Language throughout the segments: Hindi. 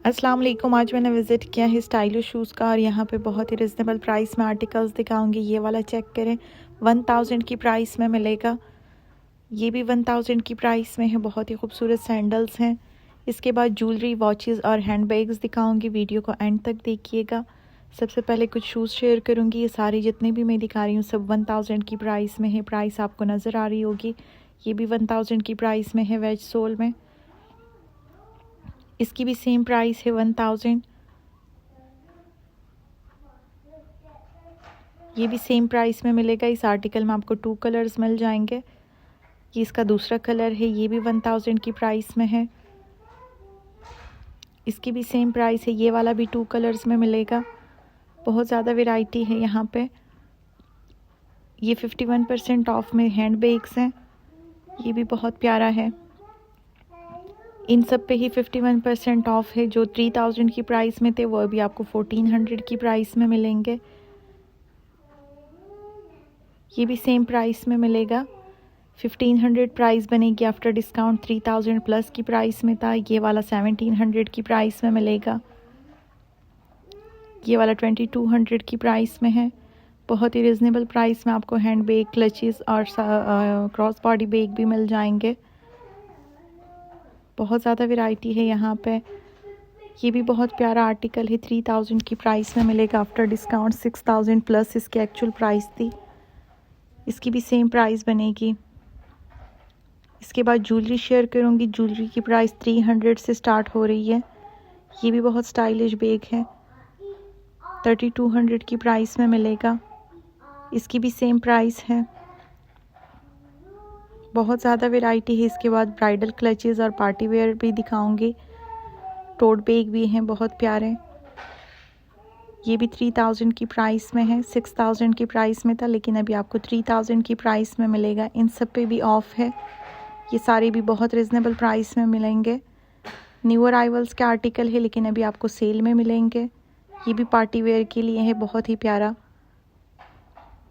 अस्सलाम वालेकुम। आज मैंने विज़िट किया है स्टाइलिश शूज़ का और यहाँ पे बहुत ही रिजनेबल प्राइस में आर्टिकल्स दिखाऊंगी। ये वाला चेक करें, 1000 की प्राइस में मिलेगा। ये भी 1000 की प्राइस में है। बहुत ही खूबसूरत सैंडल्स हैं। इसके बाद ज्वेलरी, वॉचेस और हैंड बैग्स दिखाऊंगी। वीडियो को एंड तक देखिएगा। सबसे पहले कुछ शूज़ शेयर करूँगी। ये सारी जितने भी मैं दिखा रही हूँ सब 1000 की प्राइस में है। प्राइस आपको नज़र आ रही होगी। ये भी 1000 की प्राइस में है वेज सोल में। इसकी भी सेम प्राइस है 1000। ये भी सेम प्राइस में मिलेगा। इस आर्टिकल में आपको 2 कलर्स मिल जाएंगे। ये इसका दूसरा कलर है। ये भी 1000 की प्राइस में है। इसकी भी सेम प्राइस है। ये वाला भी 2 कलर्स में मिलेगा। बहुत ज़्यादा वैरायटी है यहाँ पे। ये 51% ऑफ में हैंड बैग्स हैं। ये भी बहुत प्यारा है। इन सब पे ही 51% ऑफ है। जो 3000 की प्राइस में थे वो अभी आपको 1400 की प्राइस में मिलेंगे। ये भी सेम प्राइस में मिलेगा। 1500 प्राइस बनेगी आफ्टर डिस्काउंट। 3000 प्लस की प्राइस में था। ये वाला 1700 की प्राइस में मिलेगा। ये वाला 2200 की प्राइस में है। बहुत ही रिजनेबल प्राइस में आपको हैंड बैग, क्लचेस और क्रॉस बॉडी बैग भी मिल जाएंगे। बहुत ज़्यादा वैरायटी है यहाँ पे। ये भी बहुत प्यारा आर्टिकल है। 3000 की प्राइस में मिलेगा आफ्टर डिस्काउंट। 6000 प्लस इसकी एक्चुअल प्राइस थी। इसकी भी सेम प्राइस बनेगी। इसके बाद ज्वेलरी शेयर करूँगी। ज्वेलरी की प्राइस 300 से स्टार्ट हो रही है। ये भी बहुत स्टाइलिश बैग है। 3200 की प्राइस में मिलेगा। इसकी भी सेम प्राइस है। बहुत ज़्यादा वैरायटी है। इसके बाद ब्राइडल क्लचेस और पार्टी वेयर भी दिखाऊंगी। टोट बैग भी हैं बहुत प्यारे। ये भी 3000 की प्राइस में है। 6000 की प्राइस में था लेकिन अभी आपको 3000 की प्राइस में मिलेगा। इन सब पे भी ऑफ है। ये सारे भी बहुत रिजनेबल प्राइस में मिलेंगे। न्यू अराइवल्स के आर्टिकल है लेकिन अभी आपको सेल में मिलेंगे। ये भी पार्टी वेयर के लिए है, बहुत ही प्यारा।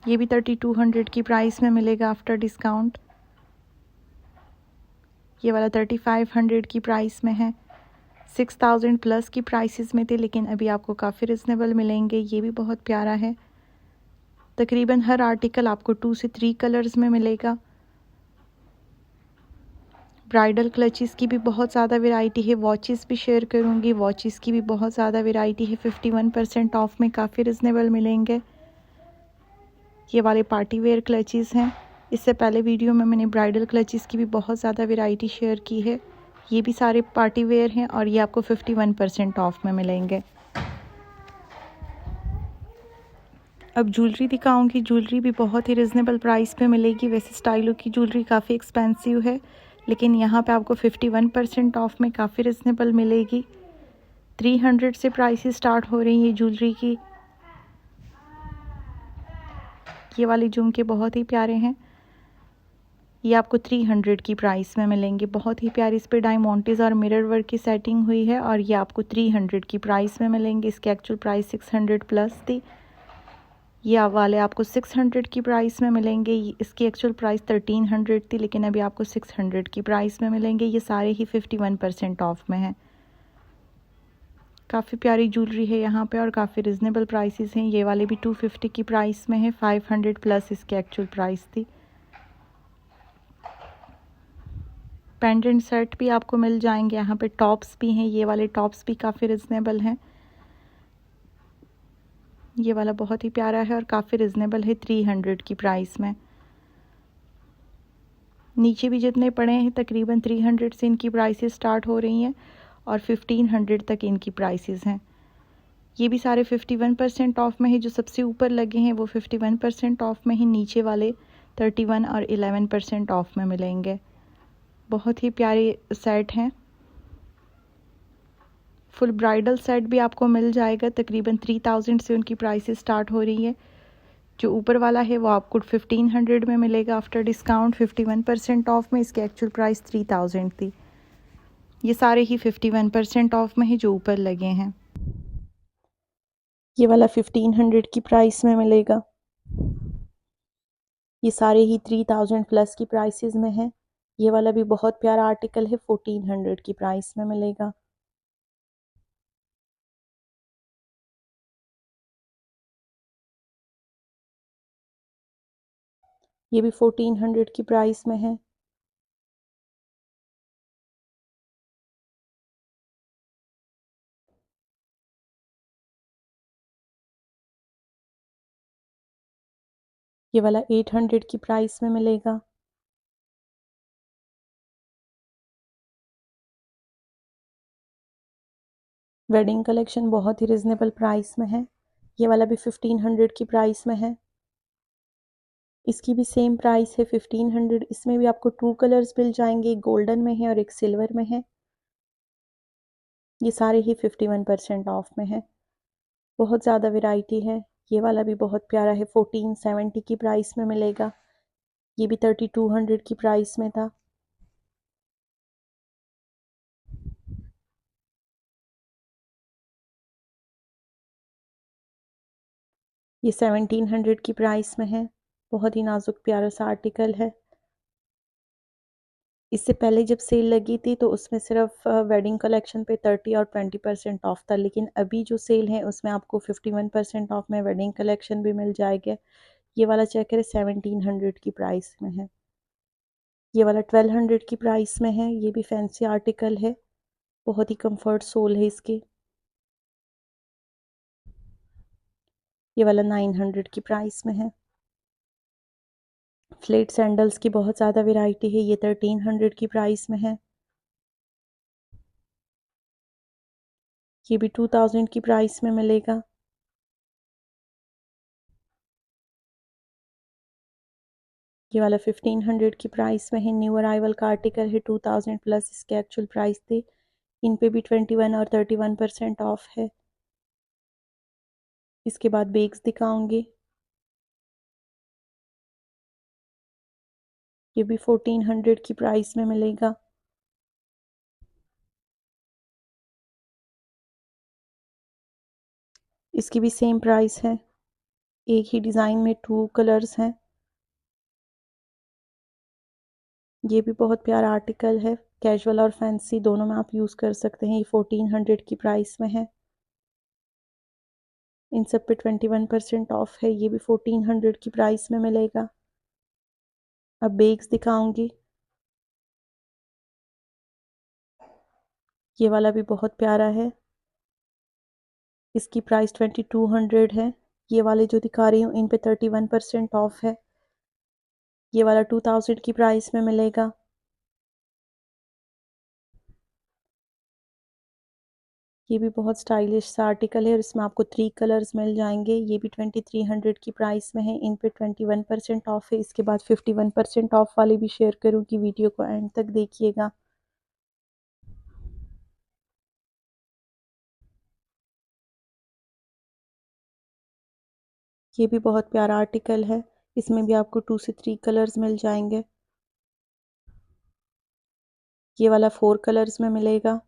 ये भी 3200 की प्राइस में मिलेगा आफ्टर डिस्काउंट। ये वाला 3500 की प्राइस में है। 6000 प्लस की प्राइसेस में थे लेकिन अभी आपको काफ़ी रिजनेबल मिलेंगे। ये भी बहुत प्यारा है। तकरीबन हर आर्टिकल आपको 2 से 3 कलर्स में मिलेगा। ब्राइडल क्लचेस की भी बहुत ज़्यादा वैरायटी है। वॉचेस भी शेयर करूँगी। वॉचेस की भी बहुत ज़्यादा वैरायटी है। 51% ऑफ में काफ़ी रिजनेबल मिलेंगे। ये वाले पार्टी वेयर क्लचेस हैं। इससे पहले वीडियो में मैंने ब्राइडल क्लचेस की भी बहुत ज़्यादा वैरायटी शेयर की है। ये भी सारे पार्टी वेयर हैं और ये आपको 51% ऑफ में मिलेंगे। अब ज्वेलरी दिखाऊंगी। ज्वेलरी भी बहुत ही रिजनेबल प्राइस पे मिलेगी। वैसे स्टाइलों की ज्वेलरी काफ़ी एक्सपेंसिव है लेकिन यहाँ पे आपको 51% ऑफ में काफ़ी रिजनेबल मिलेगी। 300 से प्राइसेस स्टार्ट हो रही है ज्वेलरी की। ये वाले झुमके बहुत ही प्यारे हैं। ये आपको 300 की प्राइस में मिलेंगे। बहुत ही प्यारी इस पे डायमंड्स और मिरर वर्क की सेटिंग हुई है और ये आपको 300 की प्राइस में मिलेंगे। इसकी एक्चुअल प्राइस 600 प्लस थी। ये वाले आपको 600 की प्राइस में मिलेंगे। इसकी एक्चुअल प्राइस 1300 थी लेकिन अभी आपको 600 की प्राइस में मिलेंगे। ये सारे ही 51% ऑफ में हैं। काफ़ी प्यारी ज्वेलरी है यहाँ पे और काफ़ी रिजनेबल प्राइसेस हैं। ये वाले भी 250 की प्राइस में है। 500 प्लस इसकी एक्चुअल प्राइस थी। पेंडेंट सेट भी आपको मिल जाएंगे। यहाँ पे टॉप्स भी हैं। ये वाले टॉप्स भी काफ़ी रिजनेबल हैं। ये वाला बहुत ही प्यारा है और काफ़ी रिजनेबल है 300 की प्राइस में। नीचे भी जितने पड़े हैं तकरीबन 300 से इनकी प्राइसेस स्टार्ट हो रही हैं और 1500 तक इनकी प्राइसेस हैं। ये भी सारे 51% ऑफ में है। जो सबसे ऊपर लगे हैं वो 51% ऑफ में ही। नीचे वाले 31 और 11% ऑफ में मिलेंगे। बहुत ही प्यारे सेट हैं। फुल ब्राइडल सेट भी आपको मिल जाएगा। तकरीबन 3000 से उनकी प्राइसेस स्टार्ट हो रही है। जो ऊपर वाला है वो आपको 1500 में मिलेगा आफ्टर डिस्काउंट। 51% ऑफ में। इसकी एक्चुअल प्राइस 3000 थी। ये सारे ही 51% ऑफ में है जो ऊपर लगे हैं। ये वाला 1500 की प्राइस में मिलेगा। ये सारे ही 3000 प्लस की प्राइसेस में है। ये वाला भी बहुत प्यारा आर्टिकल है। 1400 की प्राइस में मिलेगा। ये भी 1400 की प्राइस में है। ये वाला 800 की प्राइस में मिलेगा। वेडिंग कलेक्शन बहुत ही रिजनेबल प्राइस में है। ये वाला भी 1500 की प्राइस में है। इसकी भी सेम प्राइस है 1500। इसमें भी आपको 2 कलर्स मिल जाएंगे, एक गोल्डन में है और एक सिल्वर में है। ये सारे ही 51% ऑफ में है। बहुत ज़्यादा वैरायटी है। ये वाला भी बहुत प्यारा है, 1470 की प्राइस में मिलेगा। ये भी 3200 की प्राइस में था। ये 1700 की प्राइस में है। बहुत ही नाजुक प्यारा सा आर्टिकल है। इससे पहले जब सेल लगी थी तो उसमें सिर्फ वेडिंग कलेक्शन पे 30 और 20% ऑफ था, लेकिन अभी जो सेल है उसमें आपको 51% ऑफ में वेडिंग कलेक्शन भी मिल जाएगा। ये वाला चेक करें, 1700 की प्राइस में है। ये वाला 1200 की प्राइस में है। ये भी फैंसी आर्टिकल है, बहुत ही कंफर्ट सोल है इसकी। ये वाला 900 की प्राइस में है। फ्लेट सैंडल्स की बहुत ज़्यादा वैरायटी है। ये 1300 की प्राइस में है। ये भी 2000 की प्राइस में मिलेगा। ये वाला 1500 की प्राइस में है। न्यू अराइवल का आर्टिकल है, 2000 प्लस इसके एक्चुअल प्राइस थे। इन पे भी 21 और 31% ऑफ है। इसके बाद बेग्स दिखाऊंगी। ये भी 1400 की प्राइस में मिलेगा। इसकी भी सेम प्राइस है। एक ही डिज़ाइन में 2 कलर्स हैं। ये भी बहुत प्यारा आर्टिकल है, कैजुअल और फैंसी दोनों में आप यूज़ कर सकते हैं। ये 1400 की प्राइस में है। इन सब पे 21% ऑफ है। ये भी 1400 की प्राइस में मिलेगा। अब बेग्स दिखाऊंगी। ये वाला भी बहुत प्यारा है। इसकी प्राइस 2200 है। ये वाले जो दिखा रही हूँ इन पे 31% ऑफ है। ये वाला 2000 की प्राइस में मिलेगा। ये भी बहुत स्टाइलिश सा आर्टिकल है और इसमें आपको 3 कलर्स मिल जाएंगे। ये भी 2300 की प्राइस में है। इन पे 21% ऑफ है। इसके बाद 51% ऑफ वाले भी शेयर करूँगी, वीडियो को एंड तक देखिएगा। ये भी बहुत प्यारा आर्टिकल है। इसमें भी आपको 2 से 3 कलर्स मिल जाएंगे। ये वाला 4 कलर्स में मिलेगा।